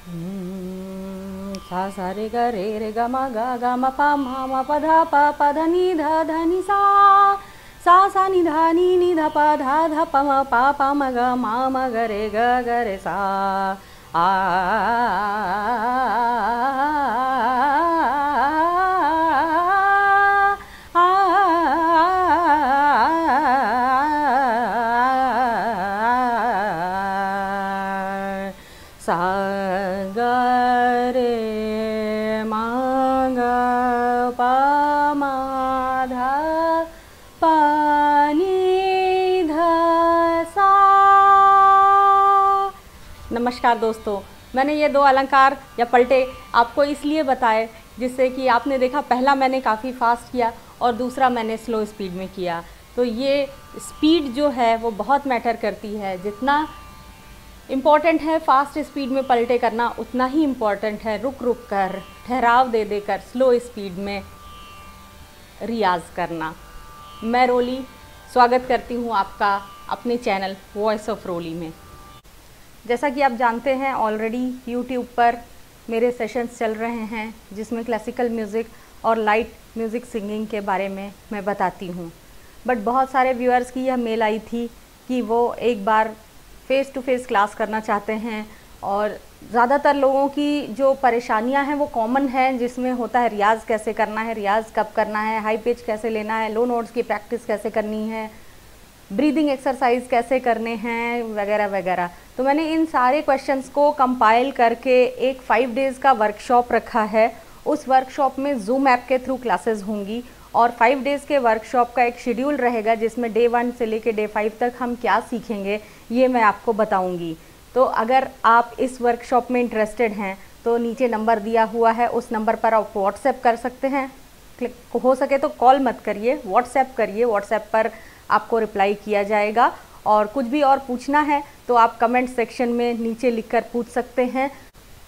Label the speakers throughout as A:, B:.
A: सा सा रे ग रे रे ग म ग ग म प म म प ध नि ध नि सा सा सा नि ध प ध प म ग म ग रे सा आ सा ग रे म ग प म ध प नि ध सा। नमस्कार दोस्तों, मैंने ये दो अलंकार या पलटे आपको इसलिए बताए जिससे कि आपने देखा पहला मैंने काफ़ी फास्ट किया और दूसरा मैंने स्लो स्पीड में किया। तो ये स्पीड जो है वो बहुत मैटर करती है। जितना इम्पॉर्टेंट है फास्ट स्पीड में पलटे करना, उतना ही इम्पॉर्टेंट है रुक रुक कर, ठहराव दे देकर स्लो स्पीड में रियाज़ करना। मैं रोली स्वागत करती हूँ आपका अपने चैनल वॉइस ऑफ रोली में। जैसा कि आप जानते हैं ऑलरेडी यूट्यूब पर मेरे सेशंस चल रहे हैं जिसमें क्लासिकल म्यूज़िक और लाइट म्यूज़िक सिंगिंग के बारे में मैं बताती हूँ। बट बहुत सारे व्यूअर्स की यह मेल आई थी कि वो एक बार फ़ेस टू फेस क्लास करना चाहते हैं, और ज़्यादातर लोगों की जो परेशानियां हैं वो कॉमन हैं, जिसमें होता है रियाज़ कैसे करना है, रियाज़ कब करना है, हाई पिच कैसे लेना है, लो नोट्स की प्रैक्टिस कैसे करनी है, ब्रीदिंग एक्सरसाइज कैसे करने हैं, वगैरह वगैरह। तो मैंने इन सारे क्वेश्चंस को कंपाइल करके एक 5 डेज़ का वर्कशॉप रखा है। उस वर्कशॉप में जूम ऐप के थ्रू क्लासेस होंगी और 5 डेज़ के वर्कशॉप का एक शेड्यूल रहेगा जिसमें डे 1 से लेकर डे 5 तक हम क्या सीखेंगे ये मैं आपको बताऊंगी। तो अगर आप इस वर्कशॉप में इंटरेस्टेड हैं तो नीचे नंबर दिया हुआ है, उस नंबर पर आप व्हाट्सएप कर सकते हैं। हो सके तो कॉल मत करिए, व्हाट्सएप करिए, व्हाट्सएप पर आपको रिप्लाई किया जाएगा। और कुछ भी और पूछना है तो आप कमेंट सेक्शन में नीचे लिखकर पूछ सकते हैं।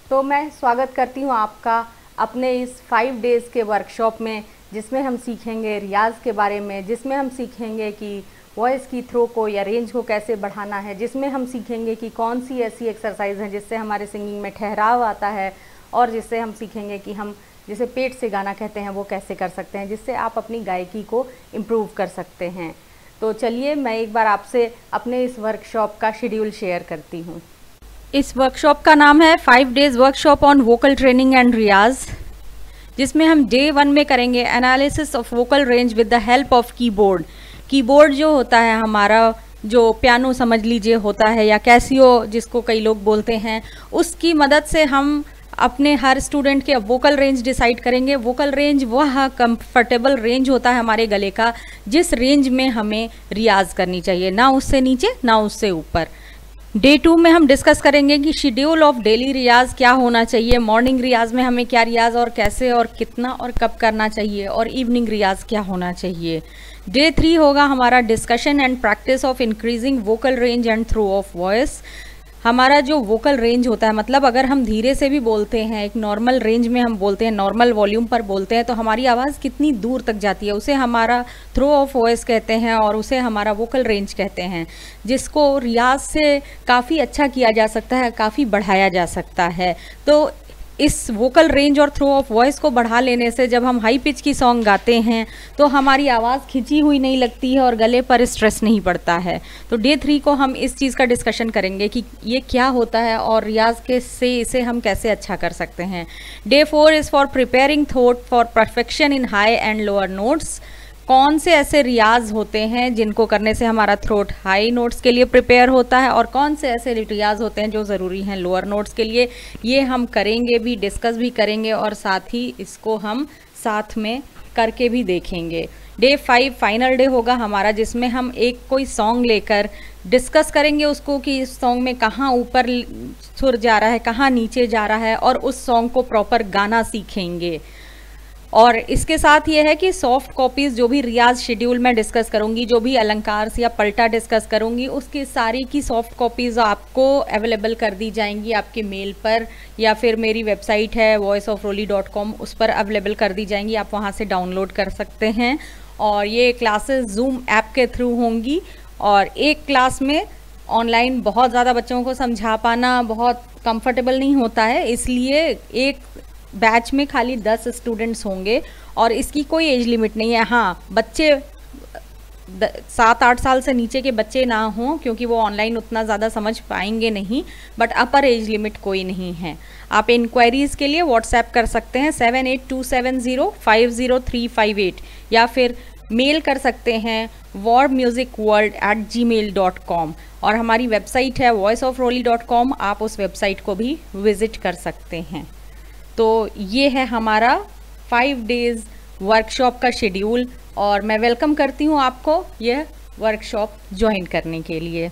A: तो मैं स्वागत करती हूँ आपका अपने इस 5 डेज़ के वर्कशॉप में, जिसमें हम सीखेंगे रियाज़ के बारे में, जिसमें हम सीखेंगे कि वॉइस की थ्रो को या रेंज को कैसे बढ़ाना है, जिसमें हम सीखेंगे कि कौन सी ऐसी एक्सरसाइज है जिससे हमारे सिंगिंग में ठहराव आता है, और जिससे हम सीखेंगे कि हम जिसे पेट से गाना कहते हैं वो कैसे कर सकते हैं, जिससे आप अपनी गायकी को इम्प्रूव कर सकते हैं। तो चलिए मैं एक बार आपसे अपने इस वर्कशॉप का शेड्यूल शेयर करती हूँ। इस वर्कशॉप का नाम है 5 days workshop on vocal training and riyaz, जिसमें हम डे 1 में करेंगे analysis of vocal range with the help of keyboard. Keyboard जो होता है हमारा, जो पियानो समझ लीजिए होता है, या कैसियो जिसको कई लोग बोलते हैं, उसकी मदद से हम अपने हर स्टूडेंट के वोकल रेंज डिसाइड करेंगे। वोकल रेंज वह कंफर्टेबल रेंज होता है हमारे गले का जिस रेंज में हमें रियाज़ करनी चाहिए, ना उससे नीचे ना उससे ऊपर। डे 2 में हम डिस्कस करेंगे कि शेड्यूल ऑफ डेली रियाज़ क्या होना चाहिए, मॉर्निंग रियाज़ में हमें क्या रियाज़ और कैसे और कितना और कब करना चाहिए, और इवनिंग रियाज़ क्या होना चाहिए। डे 3 होगा हमारा discussion and practice of increasing vocal range and throw of voice. हमारा जो वोकल रेंज होता है, मतलब अगर हम धीरे से भी बोलते हैं, एक नॉर्मल रेंज में हम बोलते हैं, नॉर्मल वॉल्यूम पर बोलते हैं, तो हमारी आवाज़ कितनी दूर तक जाती है, उसे हमारा थ्रो ऑफ वॉइस कहते हैं और उसे हमारा वोकल रेंज कहते हैं, जिसको रियाज से काफ़ी अच्छा किया जा सकता है, काफ़ी बढ़ाया जा सकता है। तो इस वोकल रेंज और थ्रो ऑफ वॉइस को बढ़ा लेने से जब हम हाई पिच की सॉन्ग गाते हैं तो हमारी आवाज़ खिंची हुई नहीं लगती है और गले पर स्ट्रेस नहीं पड़ता है। तो डे 3 को हम इस चीज़ का डिस्कशन करेंगे कि ये क्या होता है और रियाज के से इसे हम कैसे अच्छा कर सकते हैं। Day 4 is for preparing throat for perfection in high and lower notes. कौन से ऐसे रियाज होते हैं जिनको करने से हमारा थ्रोट हाई नोट्स के लिए प्रिपेयर होता है, और कौन से ऐसे रियाज होते हैं जो ज़रूरी हैं लोअर नोट्स के लिए, ये हम करेंगे भी, डिस्कस भी करेंगे, और साथ ही इसको हम साथ में करके भी देखेंगे। डे 5 फाइनल डे होगा हमारा, जिसमें हम एक कोई सॉन्ग लेकर डिस्कस करेंगे उसको कि इस सॉन्ग में कहाँ ऊपर सुर जा रहा है, कहाँ नीचे जा रहा है, और उस सॉन्ग को प्रॉपर गाना सीखेंगे। और इसके साथ ये है कि सॉफ्ट कॉपीज़ जो भी रियाज शेड्यूल में डिस्कस करूँगी, जो भी अलंकार या पलटा डिस्कस करूँगी, उसकी सारी की सॉफ्ट कॉपीज़ आपको अवेलेबल कर दी जाएंगी आपके मेल पर, या फिर मेरी वेबसाइट है voiceofroli.com, उस पर अवेलेबल कर दी जाएंगी, आप वहाँ से डाउनलोड कर सकते हैं। और ये क्लासेस जूम ऐप के थ्रू होंगी, और एक क्लास में ऑनलाइन बहुत ज़्यादा बच्चों को समझा पाना बहुत कंफर्टेबल नहीं होता है, इसलिए एक बैच में खाली 10 स्टूडेंट्स होंगे और इसकी कोई एज लिमिट नहीं है। हाँ, बच्चे 7-8 साल से नीचे के बच्चे ना हों क्योंकि वो ऑनलाइन उतना ज़्यादा समझ पाएंगे नहीं, बट अपर एज लिमिट कोई नहीं है। आप इंक्वायरीज़ के लिए व्हाट्सएप कर सकते हैं 7827050358 या फिर मेल कर सकते हैं warmusicworld@gmail.com और हमारी वेबसाइट है voiceofroli.com, आप उस वेबसाइट को भी विज़िट कर सकते हैं। तो ये है हमारा 5 डेज़ वर्कशॉप का शेड्यूल और मैं वेलकम करती हूँ आपको यह वर्कशॉप ज्वाइन करने के लिए।